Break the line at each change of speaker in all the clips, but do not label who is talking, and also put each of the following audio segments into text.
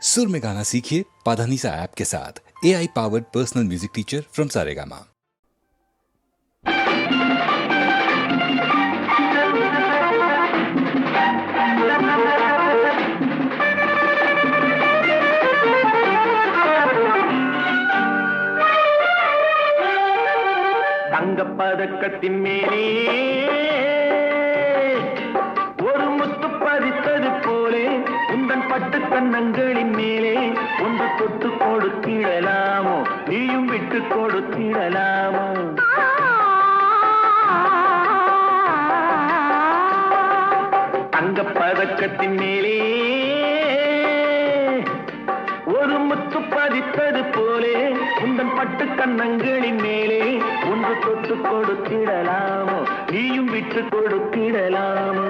सुर में गाना सीखिए पाधानीसा ऐप के साथ। AI powered personal music teacher from Saregama.
தங்கப்பதக்கத்தின் மேலே ஒரு முத்து பதித்தது போலே உந்தன் பட்டு கண்ணங்களின் மேலே ஒன்று தொட்டு கொடுத்திடலாமோ, நீயும் விட்டு கொடுத்திடலாமோ. தங்கப்பதக்கத்தின் மேலே ஒரு முத்து பதித்தது போலே உந்தன் பட்டு கண்ணங்களின் மேலே ஒன்று தொட்டு கொடுத்திடலாமோ, நீயும் விட்டு கொடுத்திடலாமோ.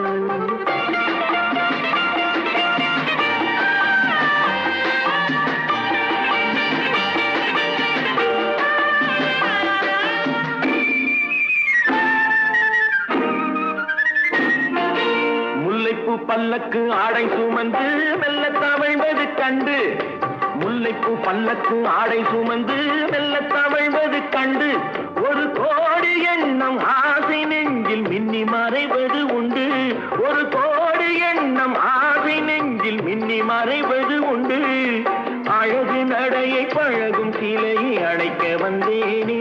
முல்லைப்பூ பல்லக்கு ஆடை சுமந்து மெல்ல தவழ்வது கண்டு, முல்லைப்பூ பல்லக்கு ஆடை சுமந்து மெல்ல தவழ்வது கண்டு, ஒரு கோடி எண்ணம் ஆசை நெஞ்சில் மின்னி மறைவது உண்டு, ஒரு கோடி எண்ணம் ஆசை நெஞ்சில் மின்னி மறைவது உண்டு. அழகு நடையை பழகும் சிலையை அழைக்க வந்தேனே,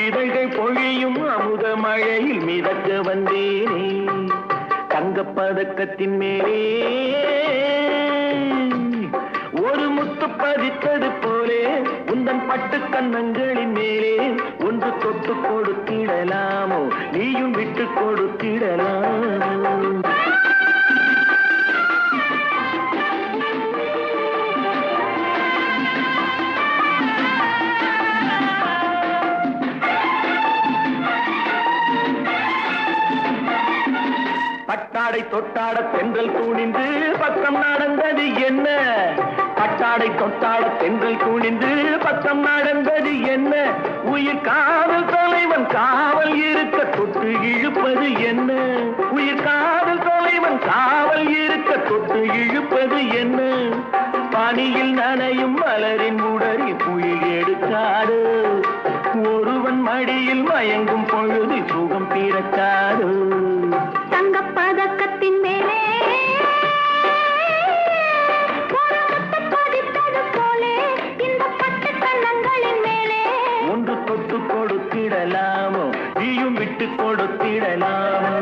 இதழ்கள் பொழியும் அமுத மழையில் மிதக்க வந்தேனே. தங்கப்பதக்கத்தின் மேலே ஒரு முத்து பதித்தது போலே உந்தன் பட்டு கண்ணங்களின் மேலே ஒன்று தொட்டு கொடுத்திடலாமோ, நீயும் விட்டு கொடுத்திடலாமோ. பட்டாடை தொட்டாட தென்றல் துணிந்து பக்கம் நடந்தது என்ன, பட்டாடை தொட்டாட தென்றல் துணிந்து பக்கம் நடந்தது என்ன, உயிர் காதல் தலைவன் காவல் இருக்க தொட்டு இழுப்பது என்ன, உயிர் காதல் தலைவன் காவல் இருக்க தொட்டு இழுப்பது என்ன. பனியில் நனையும் மலரின் உடலில் புயல் எடுக்காது, ஒருவன் மடியில் மயங்கும் பொழுது சுகம் பிறக்காது.
தங்கப்பதக்கத்தின் மேலே பதித்தது போலே இந்த பட்டு கண்ணங்களின் மேலே
ஒன்று தொட்டு கொடுத்திடலாமோ, நீயும் விட்டு கொடுத்திடலாமோ.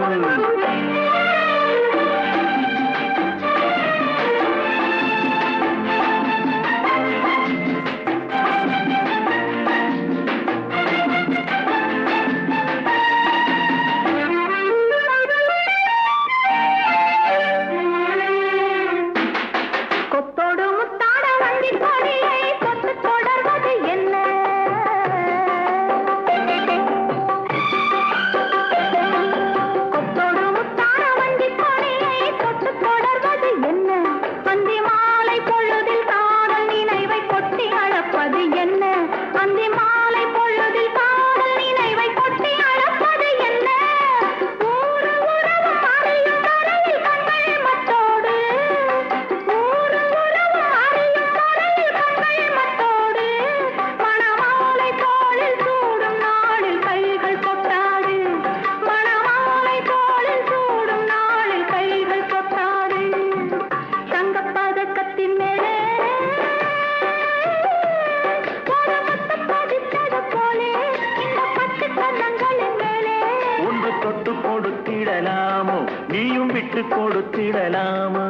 தொட்டு கொடுத்திடலாமோ, நீயும் விட்டு கொடுத்திடலாமோ.